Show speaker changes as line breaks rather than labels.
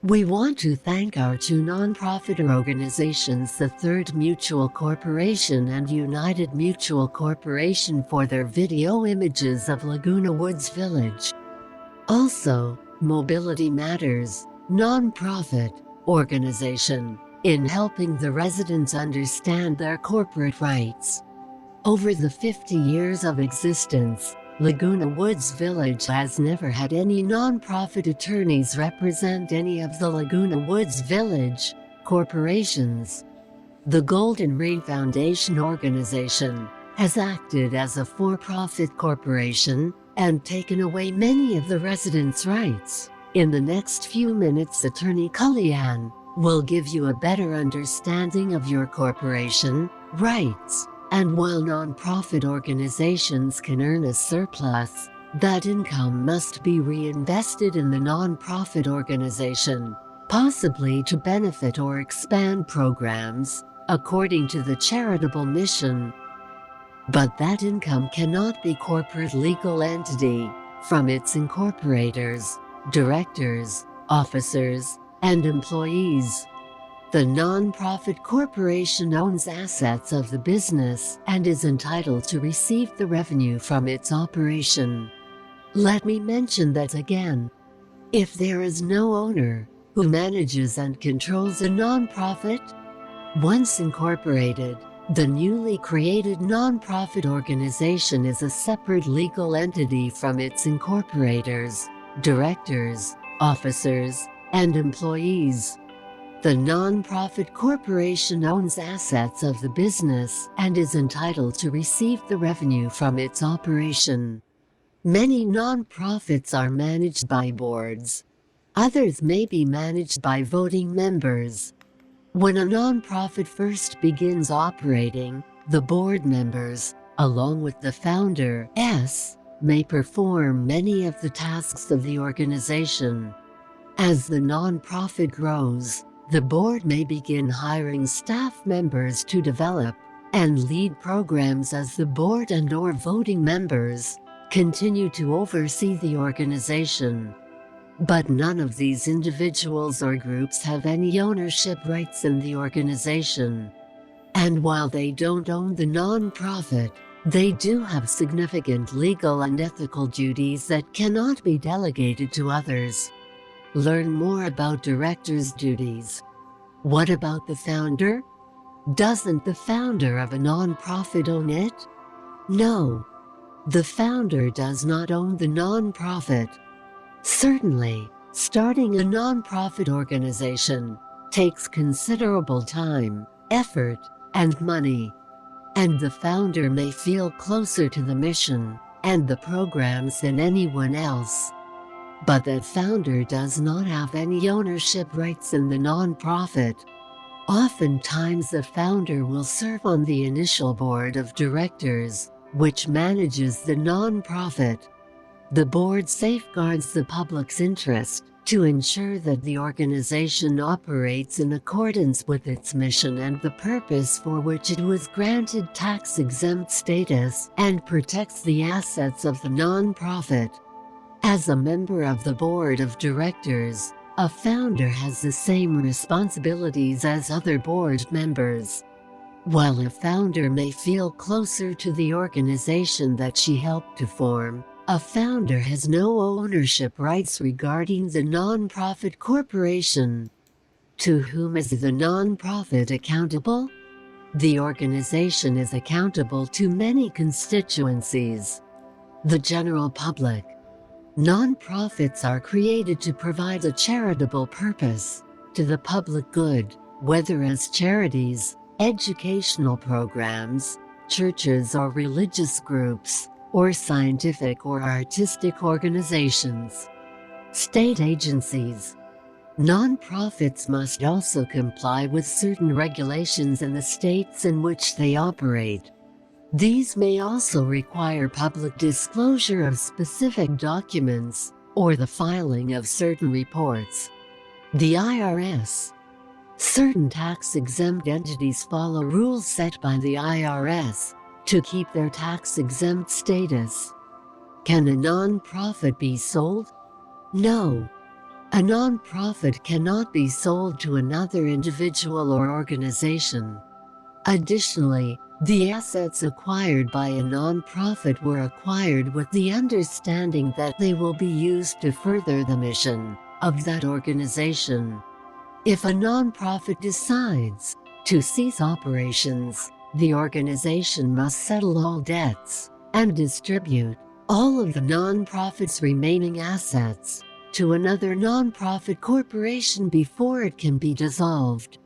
We want to thank our two nonprofit organizations, the Third Mutual Corporation and United Mutual Corporation, for their video images of Laguna Woods Village. Also, Mobility Matters, nonprofit organization, in helping the residents understand their corporate rights. Over the 50 years of existence, Laguna Woods Village has never had any nonprofit attorneys represent any of the Laguna Woods Village corporations. The Golden Ring Foundation organization has acted as a for-profit corporation and taken away many of the residents' rights. In the next few minutes, Attorney Kalyan will give you a better understanding of your corporation rights. And while nonprofit organizations can earn a surplus, that income must be reinvested in the nonprofit organization, possibly to benefit or expand programs, according to the charitable mission. But that income cannot be corporate legal entity from its incorporators, directors, officers, and employees. The nonprofit corporation owns assets of the business and is entitled to receive the revenue from its operation. Let me mention that again. If there is no owner who manages and controls a nonprofit, once incorporated, the newly created nonprofit organization is a separate legal entity from its incorporators, directors, officers, and employees. The nonprofit corporation owns assets of the business and is entitled to receive the revenue from its operation. Many nonprofits are managed by boards. Others may be managed by voting members. When a nonprofit first begins operating, the board members, along with the founder, may perform many of the tasks of the organization. As the nonprofit grows, the board may begin hiring staff members to develop and lead programs as the board and/or voting members continue to oversee the organization. But none of these individuals or groups have any ownership rights in the organization. And while they don't own the nonprofit, they do have significant legal and ethical duties that cannot be delegated to others. Learn more about directors' duties. What about the founder? Doesn't the founder of a nonprofit own it? No. The founder does not own the nonprofit. Certainly, starting a nonprofit organization takes considerable time, effort, and money. And the founder may feel closer to the mission and the programs than anyone else. But that founder does not have any ownership rights in the nonprofit. Oftentimes the founder will serve on the initial board of directors, which manages the nonprofit. The board safeguards the public's interest to ensure that the organization operates in accordance with its mission and the purpose for which it was granted tax-exempt status, and protects the assets of the nonprofit. As a member of the board of directors, a founder has the same responsibilities as other board members. While a founder may feel closer to the organization that she helped to form, a founder has no ownership rights regarding the nonprofit corporation. To whom is the nonprofit accountable? The organization is accountable to many constituencies. The general public. Nonprofits are created to provide a charitable purpose to the public good, whether as charities, educational programs, churches or religious groups, or scientific or artistic organizations. State agencies. Nonprofits must also comply with certain regulations in the states in which they operate. These may also require public disclosure of specific documents, or the filing of certain reports. The IRS. Certain tax-exempt entities follow rules set by the IRS to keep their tax-exempt status. Can a non-profit be sold? No. A nonprofit cannot be sold to another individual or organization. Additionally, the assets acquired by a nonprofit were acquired with the understanding that they will be used to further the mission of that organization. If a nonprofit decides to cease operations, the organization must settle all debts and distribute all of the nonprofit's remaining assets to another nonprofit corporation before it can be dissolved.